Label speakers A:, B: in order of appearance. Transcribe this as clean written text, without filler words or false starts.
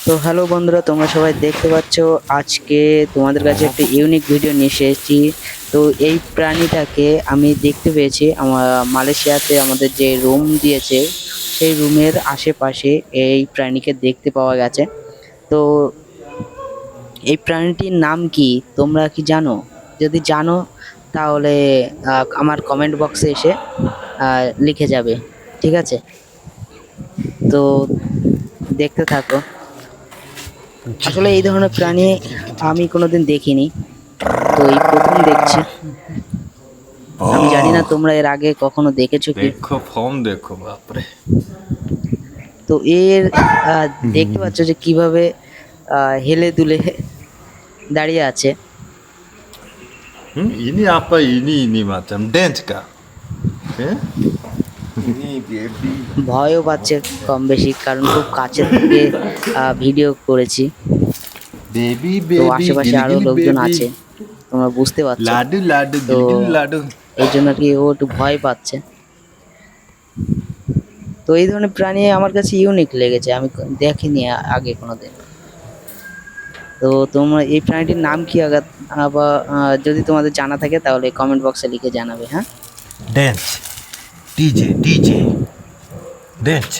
A: তো হ্যালো বন্ধুরা, তোমরা সবাই দেখতে পাচ্ছ আজকে তোমাদের কাছে একটা ইউনিক ভিডিও নিয়ে এসেছি। তো এই প্রাণীটাকে আমি দেখতে পেয়েছি আমার মালয়েশিয়াতে আমাদের যে রুম দিয়েছে সেই রুমের আশেপাশে এই প্রাণীকে দেখতে পাওয়া গেছে। তো এই প্রাণীটির নাম কি তোমরা কি জানো? যদি জানো তাহলে আমার কমেন্ট বক্সে এসে লিখে যাবে, ঠিক আছে? তো দেখতে থাকো। আসলে এই ধরনের প্রাণী আমি কোনোদিন দেখিনি, তো এই প্রথম দেখছি। আমি জানি না তোমরা এর আগে কখনো দেখেছো কি।
B: देखो फॉर्म देखो बाप रे।
A: তো এর দেখতে পাচ্ছ যে কিভাবে হেলে দুলে দাঁড়িয়ে আছে।
B: ini apa ini macam dance kah?
C: Ini baby.
A: ভয়ও পাচ্ছে কম বেশি, কারণ খুব কাছে থেকে ভিডিও করেছি।
C: Baby
A: তো
C: baby
A: আশেপাশে
C: gini
A: আরো
C: gini
A: লোকজন
C: baby.
A: আছে, তোমরা বুঝতে পারছো।
B: लाडू लाडू
A: তো
B: गिलगिल लाडू।
A: এই জন্য আর কি ও একটু ভয় পাচ্ছে। তো এই ধরনের প্রাণী আমার কাছে ইউনিক লেগেছে, আমি দেখিনি আগে কোনোদিন। তো তোমরা এই প্রাণীটির নাম কি আবার যদি তোমাদের জানা থাকে তাহলে কমেন্ট বক্সে লিখে জানাবে, হ্যাঁ?
B: Dance DJ DJ dance